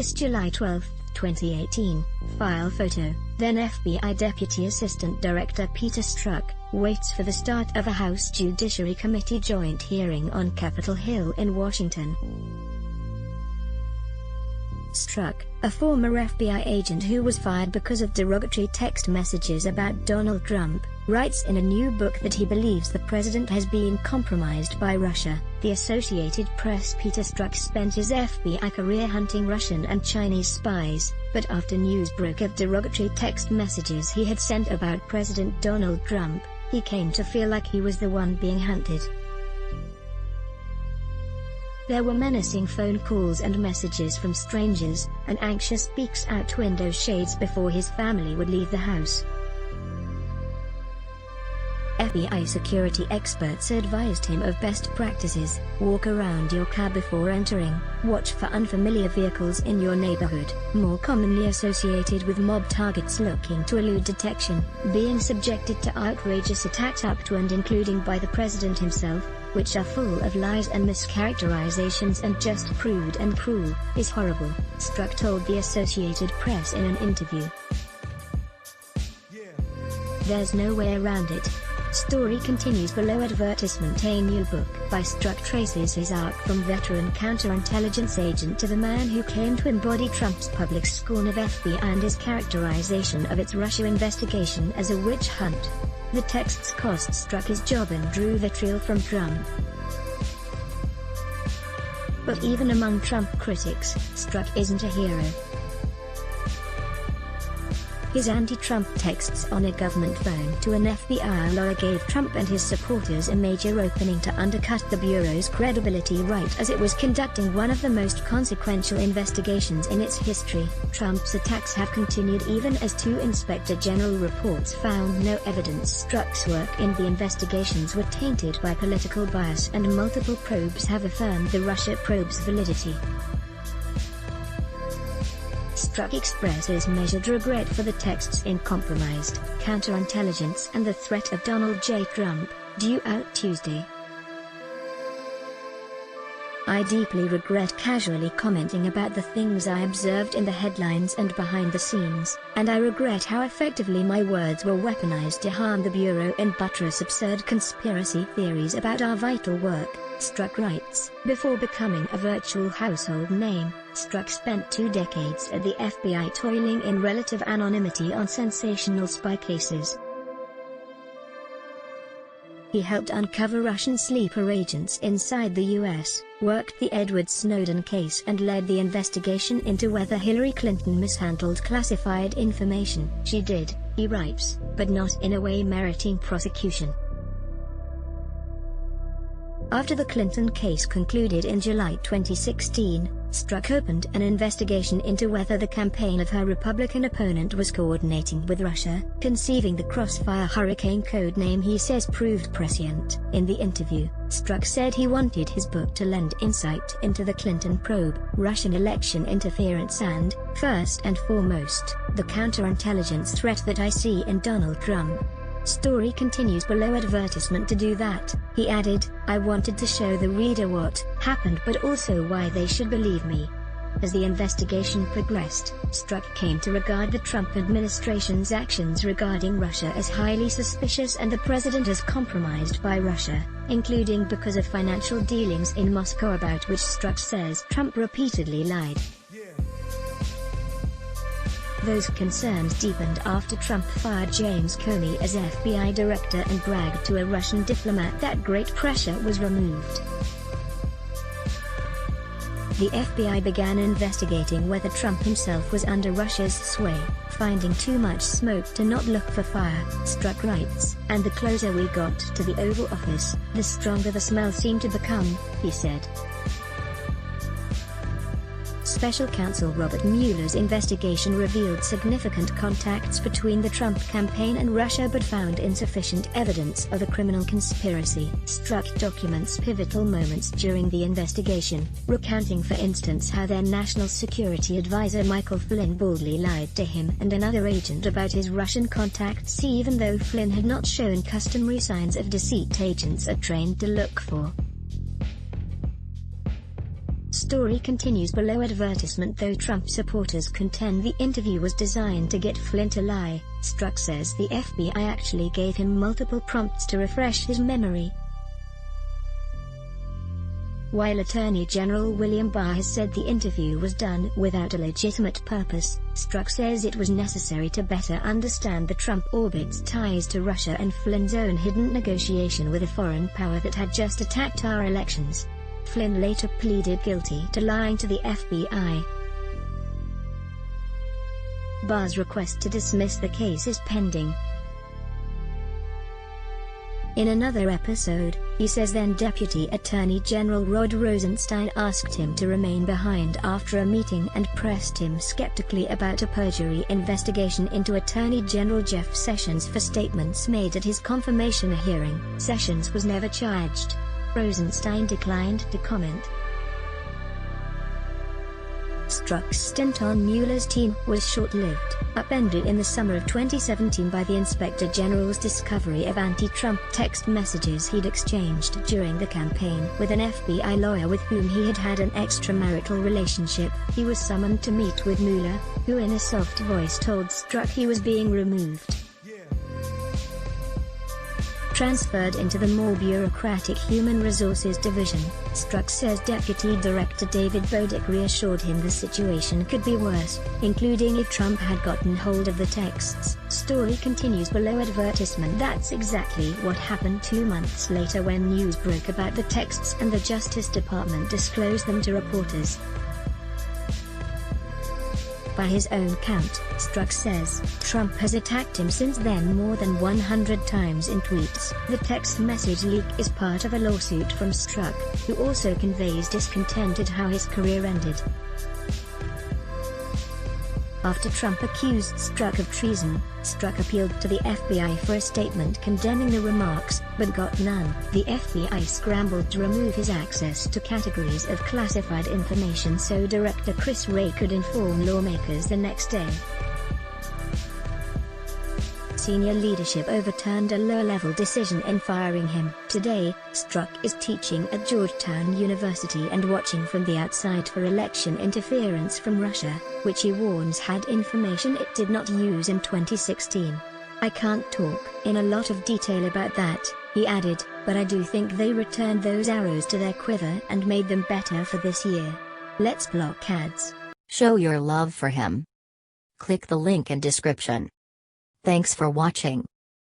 This July 12, 2018, file photo. Then FBI Deputy Assistant Director Peter Strzok waits for the start of a House Judiciary Committee joint hearing on Capitol Hill in Washington. Strzok, a former FBI agent who was fired because of derogatory text messages about Donald Trump, writes in a new book that he believes the president has been compromised by Russia. The Associated Press. Peter Strzok spent his FBI career hunting Russian and Chinese spies, but after news broke of derogatory text messages he had sent about President Donald Trump, he came to feel like he was the one being hunted. There were menacing phone calls and messages from strangers, and anxious peeks out window shades before his family would leave the house. FBI security experts advised him of best practices: walk around your car before entering, watch for unfamiliar vehicles in your neighborhood, more commonly associated with mob targets looking to elude detection, being subjected to outrageous attacks up to and including by the president himself, which are full of lies and mischaracterizations and just crude and cruel, is horrible, Strzok told the Associated Press in an interview. There's no way around it. Story continues below. Advertisement. A new book by Strzok traces his arc from veteran counterintelligence agent to the man who claimed to embody Trump's public scorn of FBI and his characterization of its Russia investigation as a witch hunt. The texts cost Strzok his job and drew vitriol from Trump. But even among Trump critics, Strzok isn't a hero. His anti-Trump texts on a government phone to an FBI lawyer gave Trump and his supporters a major opening to undercut the Bureau's credibility right as it was conducting one of the most consequential investigations in its history. Trump's attacks have continued even as two Inspector General reports found no evidence Strzok's work in the investigations were tainted by political bias, and multiple probes have affirmed the Russia probe's validity. Strzok expresses measured regret for the texts in Compromised Counterintelligence and the Threat of Donald J. Trump, due out Tuesday. I deeply regret casually commenting about the things I observed in the headlines and behind the scenes, and I regret how effectively my words were weaponized to harm the Bureau and buttress absurd conspiracy theories about our vital work, Strzok writes. Before becoming a virtual household name, Strzok spent 2 decades at the FBI toiling in relative anonymity on sensational spy cases. He helped uncover Russian sleeper agents inside the U.S., worked the Edward Snowden case and led the investigation into whether Hillary Clinton mishandled classified information. She did, he writes, but not in a way meriting prosecution. After the Clinton case concluded in July 2016, Strzok opened an investigation into whether the campaign of her Republican opponent was coordinating with Russia, conceiving the Crossfire hurricane code name he says proved prescient. In the interview, Strzok said he wanted his book to lend insight into the Clinton probe, Russian election interference and, first and foremost, the counterintelligence threat that I see in Donald Trump. Story continues below. Advertisement. To do that, he added, I wanted to show the reader what happened but also why they should believe me. As the investigation progressed, Strzok came to regard the Trump administration's actions regarding Russia as highly suspicious and the president as compromised by Russia, including because of financial dealings in Moscow about which Strzok says Trump repeatedly lied. Those concerns deepened after Trump fired James Comey as FBI director and bragged to a Russian diplomat that great pressure was removed. The FBI began investigating whether Trump himself was under Russia's sway, finding too much smoke to not look for fire, Strzok writes. And the closer we got to the Oval Office, the stronger the smell seemed to become, he said. Special counsel Robert Mueller's investigation revealed significant contacts between the Trump campaign and Russia but found insufficient evidence of a criminal conspiracy. Strzok documents pivotal moments during the investigation, recounting for instance how their national security advisor Michael Flynn boldly lied to him and another agent about his Russian contacts even though Flynn had not shown customary signs of deceit agents are trained to look for. Story continues below. Advertisement. Though Trump supporters contend the interview was designed to get Flynn to lie, Strzok says the FBI actually gave him multiple prompts to refresh his memory. While Attorney General William Barr has said the interview was done without a legitimate purpose, Strzok says it was necessary to better understand the Trump orbit's ties to Russia and Flynn's own hidden negotiation with a foreign power that had just attacked our elections. Flynn later pleaded guilty to lying to the FBI. Barr's request to dismiss the case is pending. In another episode, he says then Deputy Attorney General Rod Rosenstein asked him to remain behind after a meeting and pressed him skeptically about a perjury investigation into Attorney General Jeff Sessions for statements made at his confirmation hearing. Sessions was never charged. Rosenstein declined to comment. Strzok's stint on Mueller's team was short-lived, upended in the summer of 2017 by the Inspector General's discovery of anti-Trump text messages he'd exchanged during the campaign with an FBI lawyer with whom he had had an extramarital relationship. He was summoned to meet with Mueller, who in a soft voice told Strzok he was being removed. Transferred into the more bureaucratic Human Resources Division, Strzok says Deputy Director David Bodick reassured him the situation could be worse, including if Trump had gotten hold of the texts. Story continues below. Advertisement. That's exactly what happened 2 months later when news broke about the texts and the Justice Department disclosed them to reporters. By his own count, Strzok says, Trump has attacked him since then more than 100 times in tweets. The text message leak is part of a lawsuit from Strzok, who also conveys discontent at how his career ended. After Trump accused Strzok of treason, Strzok appealed to the FBI for a statement condemning the remarks, but got none. The FBI scrambled to remove his access to categories of classified information so Director Chris Wray could inform lawmakers the next day. Senior leadership overturned a low-level decision in firing him. Today, Strzok is teaching at Georgetown University and watching from the outside for election interference from Russia, which he warns had information it did not use in 2016. I can't talk in a lot of detail about that, he added, but I do think they returned those arrows to their quiver and made them better for this year. Let's block ads. Show your love for him. Click the link in description. Thanks for watching.